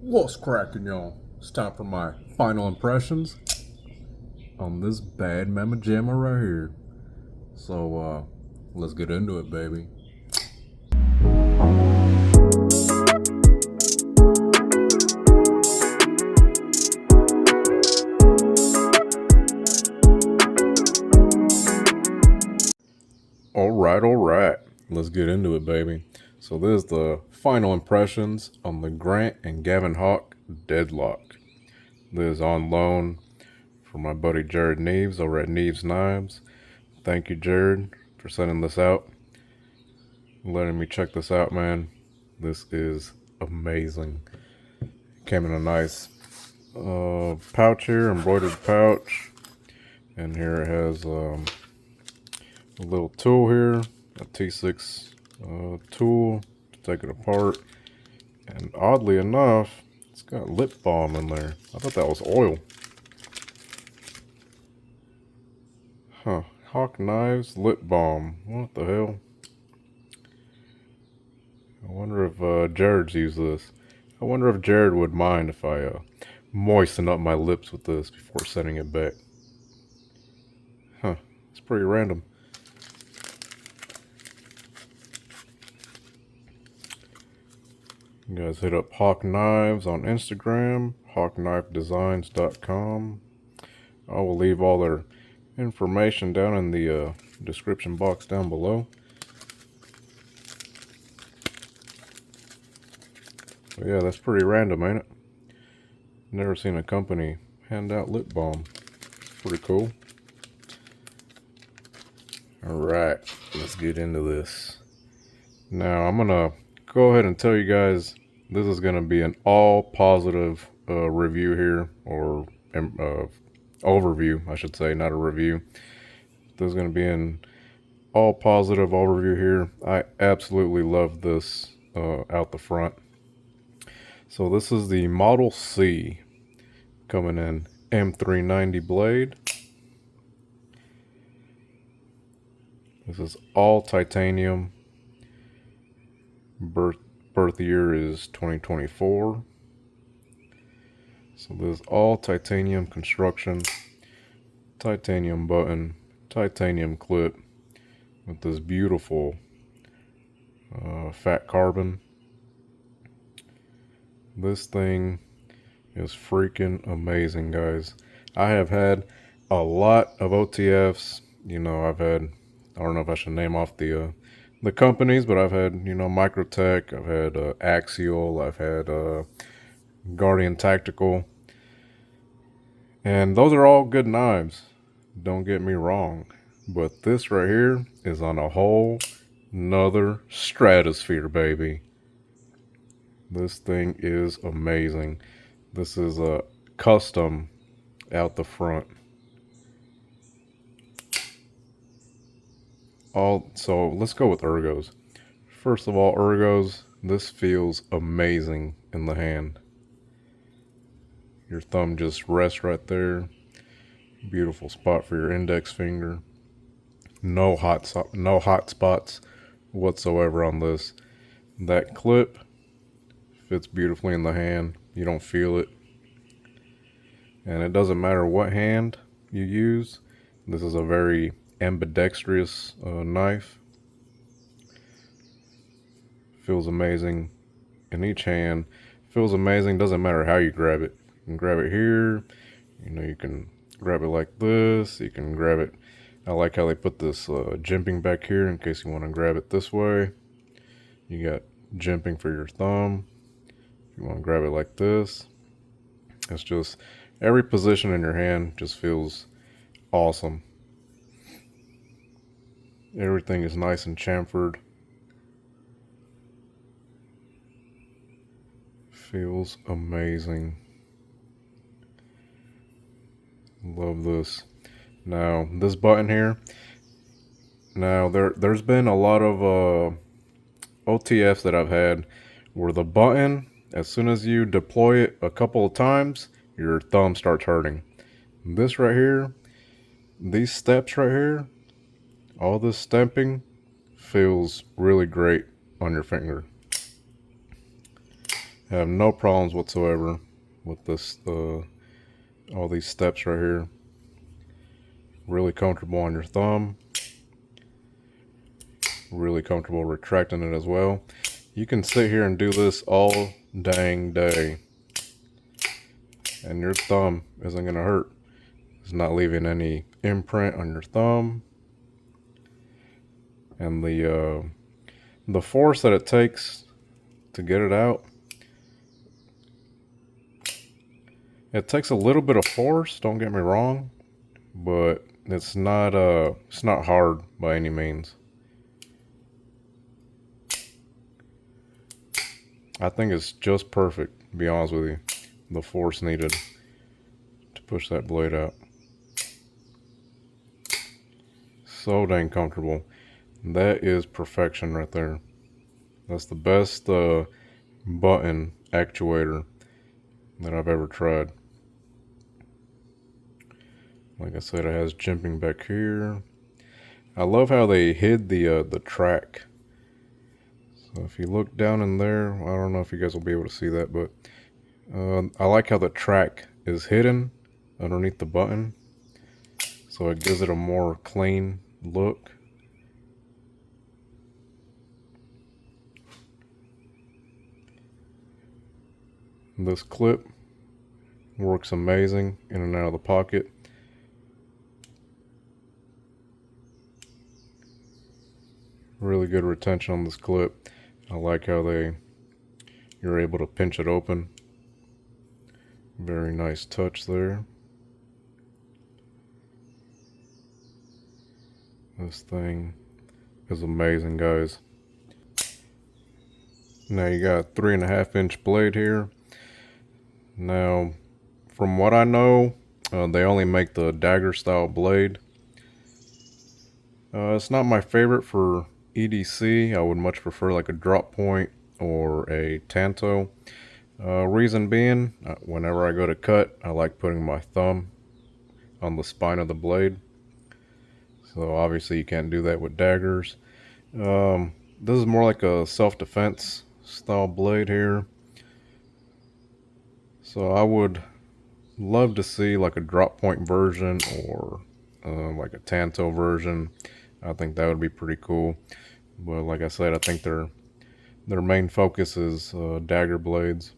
What's cracking, y'all? It's time for my final impressions on this bad mama jamma right here. So, let's get into it, baby. Alright. Let's get into it, baby. So, this is the final impressions on the Grant and Gavin Hawk Deadlock. This is on loan from my buddy Jared Neves over at Neves Knives. Thank you, Jared, for sending this out. Letting me check this out, man. This is amazing. Came in a nice pouch here, embroidered pouch. And here it has a little tool here, a T6 tool to take it apart. And oddly enough, it's got lip balm in there. I thought that was oil. Huh. Hawk Knives lip balm. What the hell? I wonder if Jared's used this. I wonder if Jared would mind if I moisten up my lips with this before sending it back. Huh. It's pretty random. You guys hit up Hawk Knives on Instagram, hawkknifedesigns.com. I will leave all their information down in the description box down below. But yeah, that's pretty random, ain't it? Never seen a company hand out lip balm. Pretty cool. Alright, let's get into this. Now, I'm gonna go ahead and tell you guys this is gonna be an all positive review here, or overview, I should say, not a review. This is gonna be an all positive overview here. I absolutely love this out the front. So this is the Model C, coming in M390 blade. This is all titanium. Birth year is 2024. So this is all titanium construction, titanium button, titanium clip with this beautiful fat carbon. This thing is freaking amazing, guys. I have had a lot of OTFs. You know, I don't know if I should name off the companies, but I've had, Microtech, I've had Axial, I've had Guardian Tactical, and those are all good knives, don't get me wrong, but this right here is on a whole nother stratosphere, baby. This thing is amazing. This is a custom out the front. So let's go with ergos. First of all, ergos, this feels amazing in the hand. Your thumb just rests right there. Beautiful spot for your index finger. No hot spots whatsoever on this. That clip fits beautifully in the hand. You don't feel it. And it doesn't matter what hand you use. This is a very ambidextrous knife. Feels amazing in each hand. Feels amazing. Doesn't matter how you grab it. You can grab it here. You can grab it like this. You can grab it. I like how they put this jimping back here in case you want to grab it this way. You got jimping for your thumb. If you want to grab it like this. It's just every position in your hand just feels awesome. Everything is nice and chamfered. Feels amazing. Love this. Now, this button here. Now, there's been a lot of OTFs that I've had where the button, as soon as you deploy it a couple of times, your thumb starts hurting. This right here, these steps right here, all this stamping feels really great on your finger. I have no problems whatsoever with this, all these steps right here. Really comfortable on your thumb. Really comfortable retracting it as well. You can sit here and do this all dang day, and your thumb isn't gonna hurt. It's not leaving any imprint on your thumb. And the force that it takes to get it out, it takes a little bit of force, don't get me wrong, but it's not hard by any means. I think it's just perfect, to be honest with you, the force needed to push that blade out. So dang comfortable. That is perfection right there. That's the best button actuator that I've ever tried. Like I said, it has jimping back here. I love how they hid the track. So if you look down in there, I don't know if you guys will be able to see that, but I like how the track is hidden underneath the button. So it gives it a more clean look. This clip works amazing in and out of the pocket. Really good retention on this clip. I like how you're able to pinch it open. Very nice touch there. This thing is amazing, guys. Now you got a 3.5-inch blade here. Now, from what I know, they only make the dagger style blade. It's not my favorite for EDC. I would much prefer like a drop point or a tanto. Reason being, whenever I go to cut, I like putting my thumb on the spine of the blade. So obviously you can't do that with daggers. This is more like a self-defense style blade here. So I would love to see like a drop point version or like a tanto version. I think that would be pretty cool. But like I said, I think their main focus is dagger blades.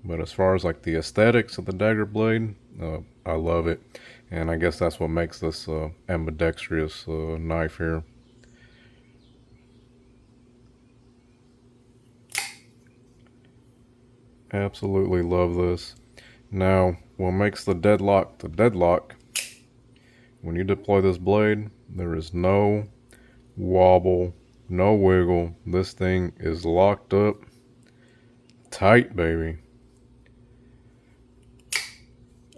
But as far as like the aesthetics of the dagger blade, I love it. And I guess that's what makes this ambidextrous knife here. Absolutely love this. Now, what makes the deadlock, when you deploy this blade, there is no wobble, no wiggle. This thing is locked up tight, baby.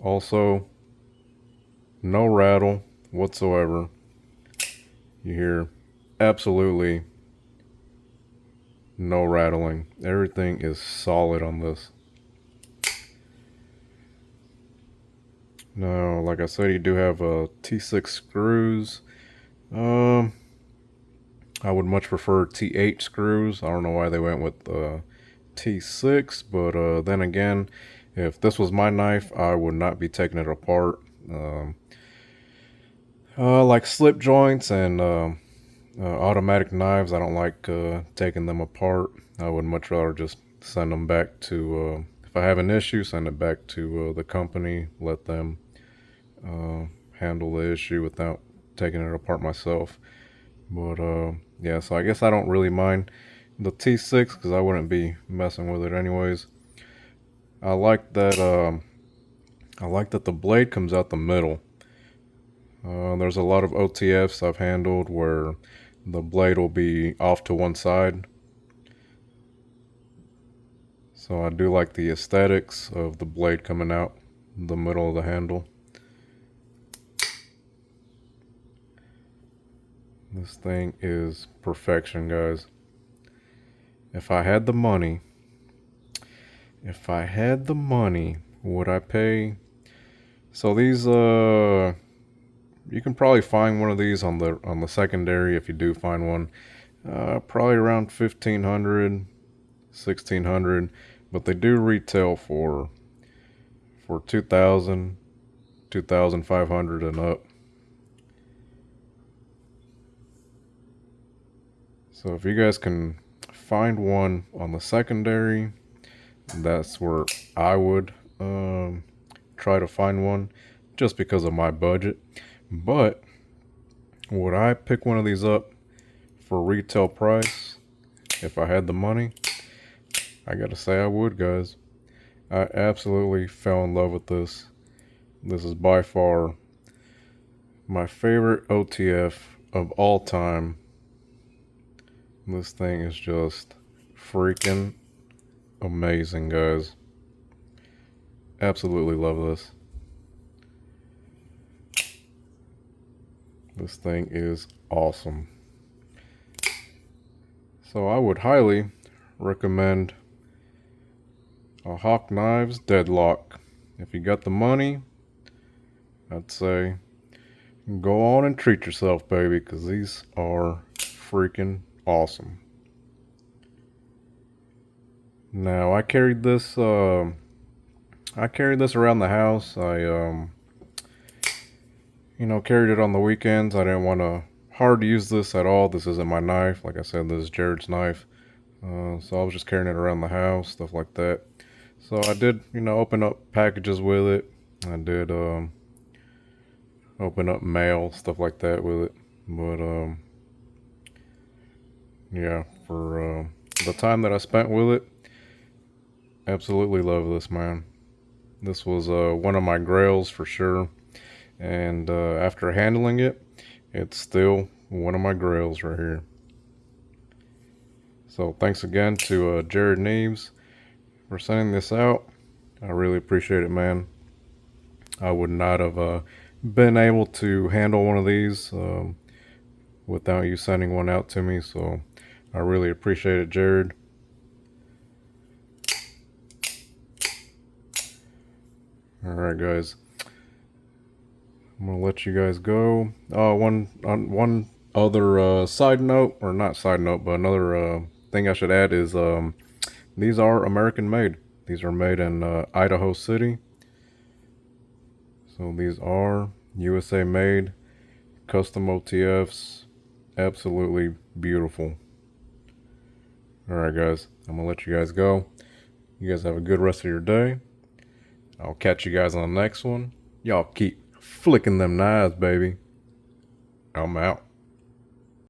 Also, no rattle whatsoever. You hear absolutely no rattling. Everything is solid on this. Now, like I said, you do have T6 screws. I would much prefer T8 screws. I don't know why they went with T6, but then again, if this was my knife, I would not be taking it apart. Like slip joints and automatic knives, I don't like taking them apart. I would much rather just send them back to, if I have an issue, send it back to the company, let them handle the issue without taking it apart myself. But yeah, so I guess I don't really mind the T6 because I wouldn't be messing with it anyways. I like that the blade comes out the middle. There's a lot of OTFs I've handled where the blade will be off to one side. So I do like the aesthetics of the blade coming out the middle of the handle. This thing is perfection, guys. If I had the money, would I pay? So these, you can probably find one of these on the secondary if you do find one. Probably around $1,500, $1,600, but they do retail for 2,000, 2,500 and up. So if you guys can find one on the secondary, that's where I would try to find one, just because of my budget. But would I pick one of these up for retail price if I had the money? I gotta say I would, guys. I absolutely fell in love with this. This is by far my favorite OTF of all time. This thing is just freaking amazing, guys. Absolutely love this. This thing is awesome. So I would highly recommend a Hawk Knives Deadlock. If you got the money, I'd say go on and treat yourself, baby, because these are freaking awesome. Now I carried this around the house. I carried it on the weekends. I didn't want to hard to use this at all. This isn't my knife. Like I said, this is Jared's knife. So I was just carrying it around the house, stuff like that. So I did, open up packages with it. I did open up mail, stuff like that with it. But yeah, for the time that I spent with it, absolutely love this, man. This was one of my grails for sure. And after handling it, it's still one of my grails right here. So thanks again to Jared Neves for sending this out. I really appreciate it, man. I would not have been able to handle one of these without you sending one out to me. So I really appreciate it, Jared. Alright, guys. I'm gonna let you guys go. One other side note, or not side note, but another thing I should add is these are American made. These are made in Idaho City. So these are USA made, custom OTFs, absolutely beautiful. Alright, guys, I'm gonna let you guys go. You guys have a good rest of your day. I'll catch you guys on the next one. Y'all keep flicking them knives, baby. I'm out.